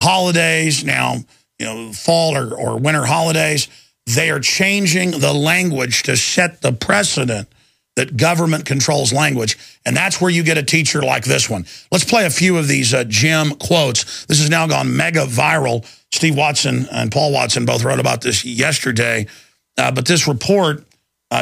holidays now, fall or winter holidays, they are changing the language to set the precedent that government controls language. And that's where you get a teacher like this one. Let's play a few of these Jim quotes. This has now gone mega viral. Steve Watson and Paul Watson both wrote about this yesterday. But this report,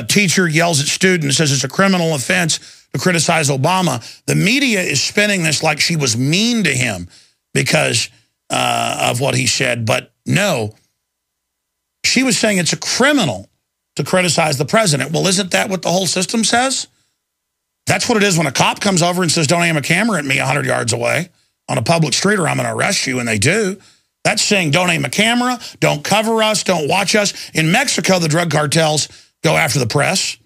teacher yells at student, says it's a criminal offense to criticize Obama. The media is spinning this like she was mean to him because of what he said. But no, she was saying it's a criminal to criticize the president. Well, isn't that what the whole system says? That's what it is when a cop comes over and says, don't aim a camera at me 100 yards away on a public street or I'm going to arrest you, and they do. That's saying don't aim a camera, don't cover us, don't watch us. In Mexico, the drug cartels go after the press.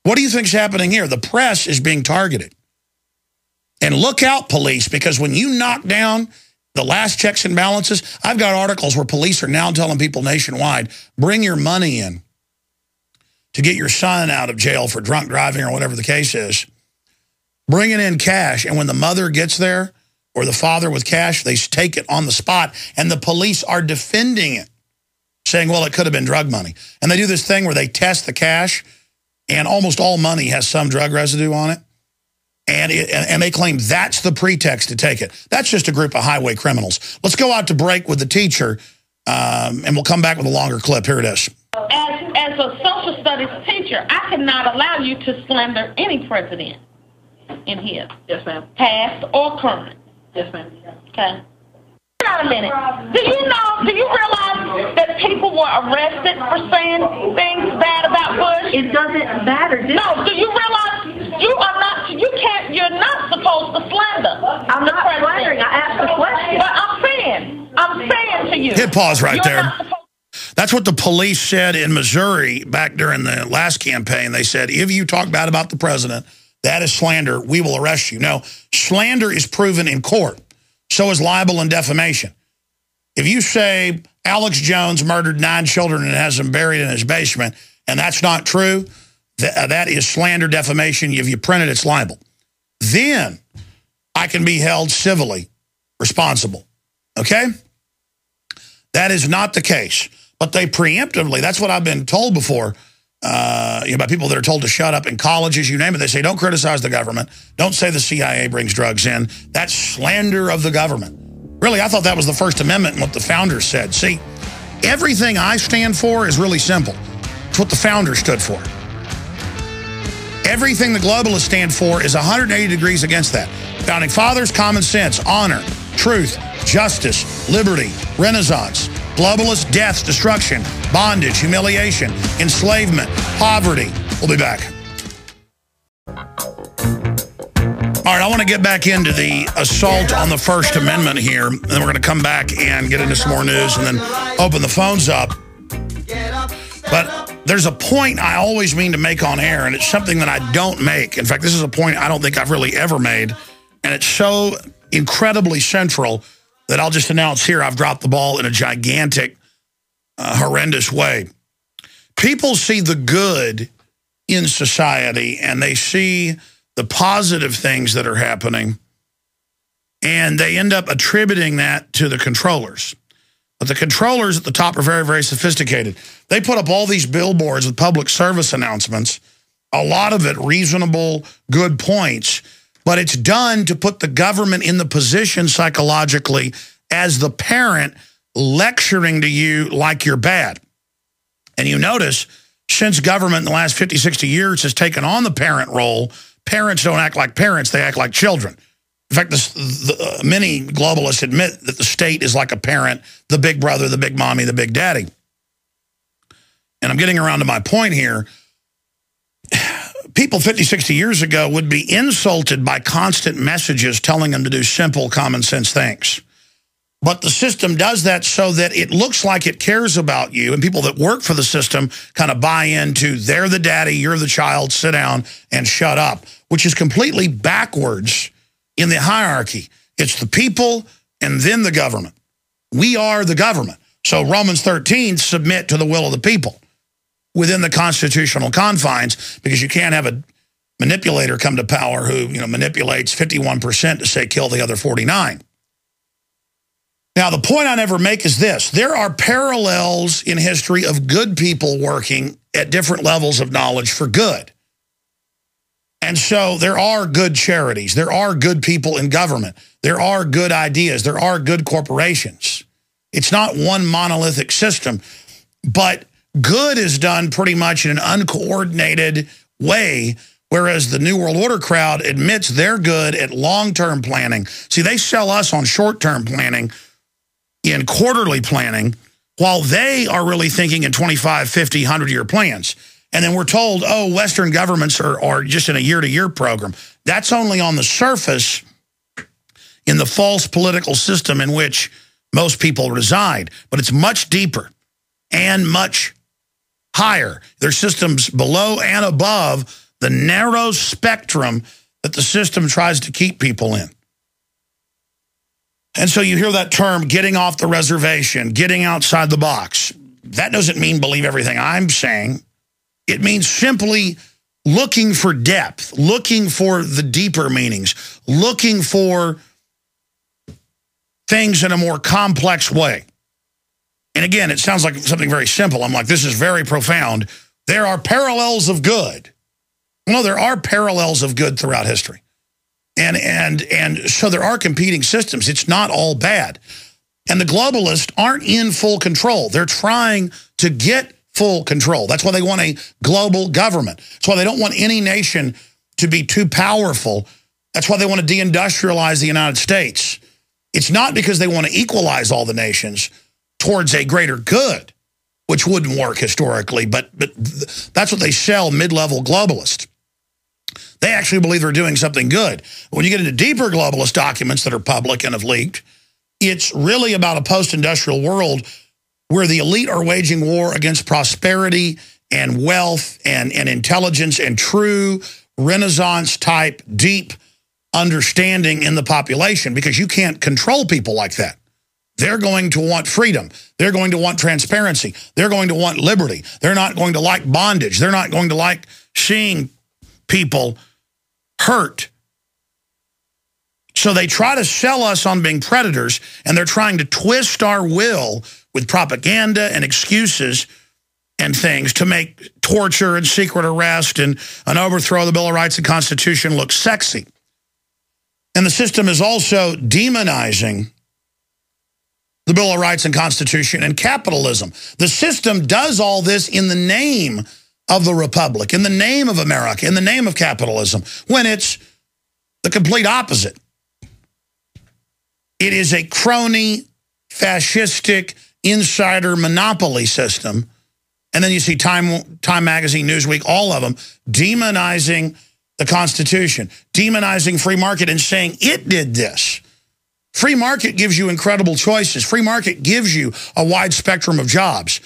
What do you think's happening here? The press is being targeted. And look out, police, because when you knock down the last checks and balances, I've got articles where police are now telling people nationwide, bring your money in to get your son out of jail for drunk driving or whatever the case is. Bring it in cash, and when the mother gets there or the father with cash, they take it on the spot, and the police are defending it, saying, well, it could have been drug money. And they do this thing where they test the cash, and almost all money has some drug residue on it, and they claim that's the pretext to take it. That's just a group of highway criminals. Let's go out to break with the teacher, and we'll come back with a longer clip. Here it is. As a social studies teacher, I cannot allow you to slander any president in here. Yes, ma'am. Past or current. Yes, ma'am. Okay. Wait a minute. Do you realize that people were arrested for saying things bad about Bush? It doesn't matter. No, do you realize you're not supposed to slander? I'm not slandering. I asked the question. But I'm saying to you. Hit pause right there. That's what the police said in Missouri back during the last campaign. They said, if you talk bad about the president, that is slander. We will arrest you. No, slander is proven in court. So is libel and defamation. If you say Alex Jones murdered 9 children and has them buried in his basement, and that's not true, that is slander, defamation. If you print it, it's libel. Then I can be held civilly responsible. Okay? That is not the case. But they preemptively, that's what I've been told before, by people that are told to shut up in colleges, you name it. They say, don't criticize the government. Don't say the CIA brings drugs in. That's slander of the government. Really, I thought that was the First Amendment and what the founders said. See, everything I stand for is really simple. It's what the founders stood for. Everything the globalists stand for is 180 degrees against that. Founding fathers, common sense, honor, truth, justice, liberty, renaissance. Globalists, death, destruction, bondage, humiliation, enslavement, poverty. We'll be back. All right, I want to get back into the assault on the First Amendment here. And then we're going to come back and get into some more news and then open the phones up. But there's a point I always mean to make on air, and it's something that I don't make. In fact, this is a point I don't think I've really ever made. And it's so incredibly central that I'll just announce here I've dropped the ball in a gigantic, horrendous way. People see the good in society, and they see the positive things that are happening, and they end up attributing that to the controllers. But the controllers at the top are very, very sophisticated. They put up all these billboards with public service announcements, a lot of it reasonable, good points, but it's done to put the government in the position psychologically as the parent lecturing to you like you're bad. And you notice, since government in the last 50, 60 years has taken on the parent role, parents don't act like parents, they act like children. In fact, many globalists admit that the state is like a parent, the big brother, the big mommy, the big daddy. And I'm getting around to my point here. People 50, 60 years ago would be insulted by constant messages telling them to do simple, common sense things. But the system does that so that it looks like it cares about you, and people that work for the system kind of buy into, they're the daddy, you're the child, sit down and shut up, which is completely backwards in the hierarchy. It's the people and then the government. We are the government. So Romans 13, submit to the will of the people within the constitutional confines, because you can't have a manipulator come to power who manipulates 51% to say kill the other 49. Now, the point I never make is this. There are parallels in history of good people working at different levels of knowledge for good. And so there are good charities. There are good people in government. There are good ideas. There are good corporations. It's not one monolithic system, but good is done pretty much in an uncoordinated way, whereas the New World Order crowd admits they're good at long-term planning. See, they sell us on short-term planning, in quarterly planning, while they are really thinking in 25, 50, 100-year plans. And then we're told, oh, Western governments are just in a year-to-year program. That's only on the surface in the false political system in which most people reside. But it's much deeper and much higher. There's systems below and above the narrow spectrum that the system tries to keep people in. And so you hear that term, getting off the reservation, getting outside the box. That doesn't mean believe everything I'm saying. It means simply looking for depth, looking for the deeper meanings, looking for things in a more complex way. And again, it sounds like something very simple. I'm like, this is very profound. There are parallels of good. No, there are parallels of good throughout history. And so there are competing systems. It's not all bad. And the globalists aren't in full control. They're trying to get full control. That's why they want a global government. That's why they don't want any nation to be too powerful. That's why they want to deindustrialize the United States. It's not because they want to equalize all the nations towards a greater good, which wouldn't work historically, but that's what they sell mid-level globalists. They actually believe they're doing something good. When you get into deeper globalist documents that are public and have leaked, it's really about a post-industrial world where the elite are waging war against prosperity and wealth and intelligence and true Renaissance-type deep understanding in the population, because you can't control people like that. They're going to want freedom. They're going to want transparency. They're going to want liberty. They're not going to like bondage. They're not going to like seeing people hurt. So they try to sell us on being predators, and they're trying to twist our will with propaganda and excuses and things to make torture and secret arrest and an overthrow of the Bill of Rights and Constitution look sexy. And the system is also demonizing the Bill of Rights and Constitution and capitalism. The system does all this in the name of the Republic, in the name of America, in the name of capitalism, when it's the complete opposite. It is a crony, fascistic, insider monopoly system. And then you see Time Magazine, Newsweek, all of them demonizing the Constitution, demonizing free market and saying it did this. Free market gives you incredible choices. Free market gives you a wide spectrum of jobs.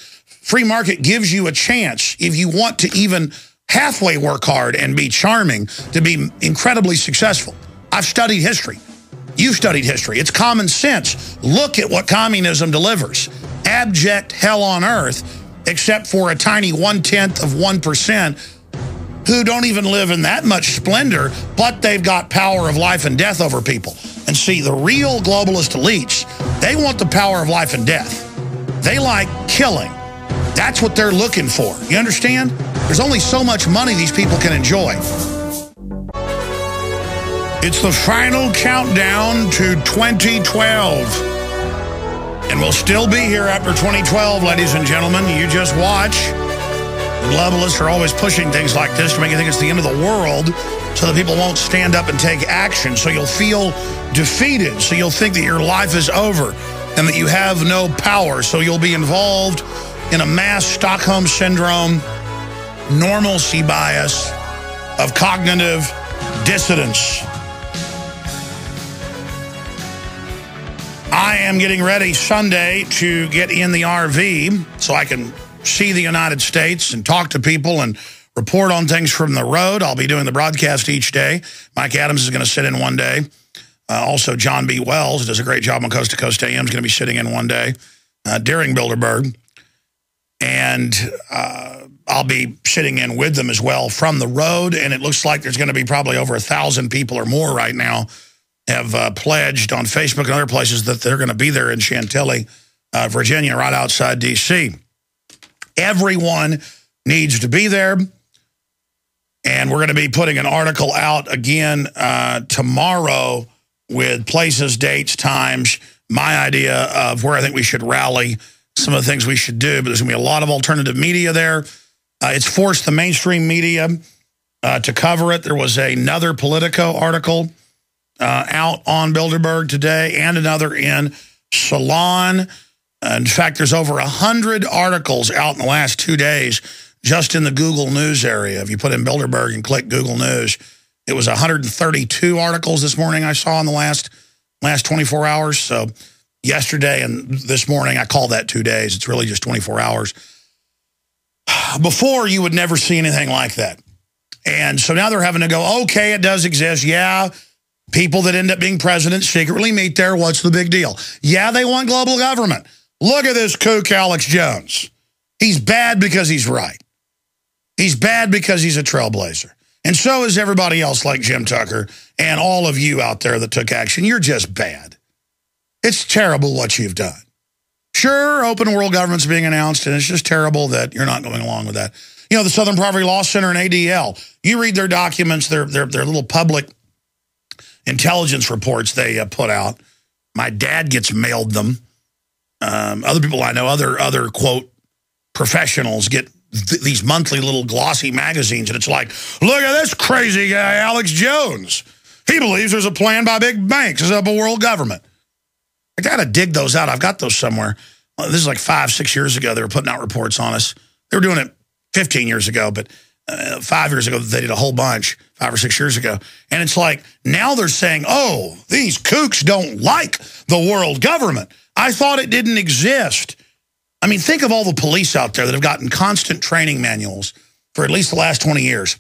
Free market gives you a chance, if you want to even halfway work hard and be charming, to be incredibly successful. I've studied history. You've studied history. It's common sense. Look at what communism delivers. Abject hell on earth, except for a tiny 1/10 of 1% who don't even live in that much splendor, but they've got power of life and death over people. And see, the real globalist elites, they want the power of life and death. They like killing. That's what they're looking for. You understand? There's only so much money these people can enjoy. It's the final countdown to 2012. And we'll still be here after 2012, ladies and gentlemen. You just watch. The globalists are always pushing things like this to make you think it's the end of the world, so that people won't stand up and take action. So you'll feel defeated. So you'll think that your life is over and that you have no power. So you'll be involved in a mass Stockholm Syndrome, normalcy bias of cognitive dissonance. I am getting ready Sunday to get in the RV so I can see the United States and talk to people and report on things from the road. I'll be doing the broadcast each day. Mike Adams is going to sit in one day. Also, John B. Wells, who does a great job on Coast to Coast AM, is going to be sitting in one day during Bilderberg. And I'll be sitting in with them as well from the road. And it looks like there's going to be probably over 1,000 people or more right now have pledged on Facebook and other places that they're going to be there in Chantilly, Virginia, right outside D.C. Everyone needs to be there. And we're going to be putting an article out again tomorrow with places, dates, times, my idea of where I think we should rally, some of the things we should do. But there's going to be a lot of alternative media there. It's forced the mainstream media to cover it. There was another Politico article out on Bilderberg today and another in Salon. In fact, there's over 100 articles out in the last 2 days just in the Google News area. If you put in Bilderberg and click Google News, it was 132 articles this morning I saw in the last 24 hours. So yesterday and this morning, I call that 2 days. It's really just 24 hours. Before, you would never see anything like that. And so now they're having to go, okay, it does exist. Yeah, people that end up being president secretly meet there. What's the big deal? Yeah, they want global government. Look at this kook, Alex Jones. He's bad because he's right. He's bad because he's a trailblazer. And so is everybody else like Jim Tucker and all of you out there that took action. You're just bad. It's terrible what you've done. Sure, open world government's being announced, and it's just terrible that you're not going along with that. You know, the Southern Poverty Law Center and ADL, you read their documents, their little public intelligence reports they put out. My dad gets mailed them. Other people I know, other quote, professionals get these monthly little glossy magazines, and it's like, look at this crazy guy, Alex Jones. He believes there's a plan by big banks to set up a world government. I got to dig those out. I've got those somewhere. This is like 5-6 years ago. They were putting out reports on us. They were doing it 15 years ago, but 5 years ago, they did a whole bunch, 5 or 6 years ago. And it's like, now they're saying, oh, these kooks don't like the world government. I thought it didn't exist. I mean, think of all the police out there that have gotten constant training manuals for at least the last 20 years,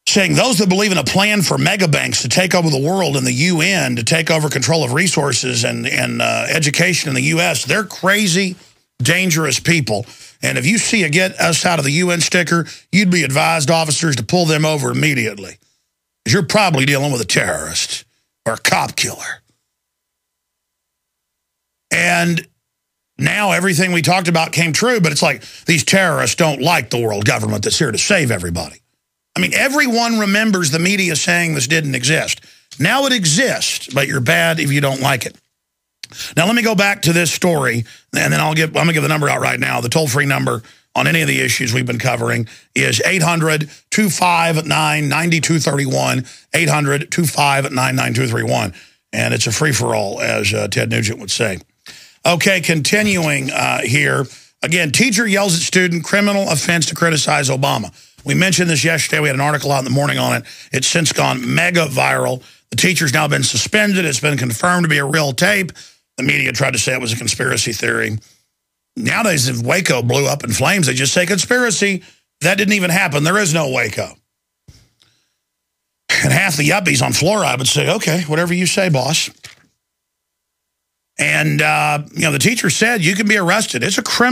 saying those that believe in a plan for mega banks to take over the world and the UN to take over control of resources and education in the U.S., they're crazy, dangerous people. And if you see a get us out of the UN sticker, you'd be advised, officers, to pull them over immediately. Because you're probably dealing with a terrorist or a cop killer. And now everything we talked about came true, but it's like these terrorists don't like the world government that's here to save everybody. I mean, everyone remembers the media saying this didn't exist. Now it exists, but you're bad if you don't like it. Now, let me go back to this story, and then I'm going to give the number out right now. The toll-free number on any of the issues we've been covering is 800-259-9231, 800-259-9231. And it's a free-for-all, as Ted Nugent would say. Okay, continuing here. Again, teacher yells at student, criminal offense to criticize Obama. We mentioned this yesterday. We had an article out in the morning on it. It's since gone mega viral. The teacher's now been suspended. It's been confirmed to be a real tape. The media tried to say it was a conspiracy theory. Nowadays, if Waco blew up in flames, they just say conspiracy. That didn't even happen. There is no Waco. And half the yuppies on fluoride would say, okay, whatever you say, boss. And, you know, the teacher said you can be arrested. It's a criminal.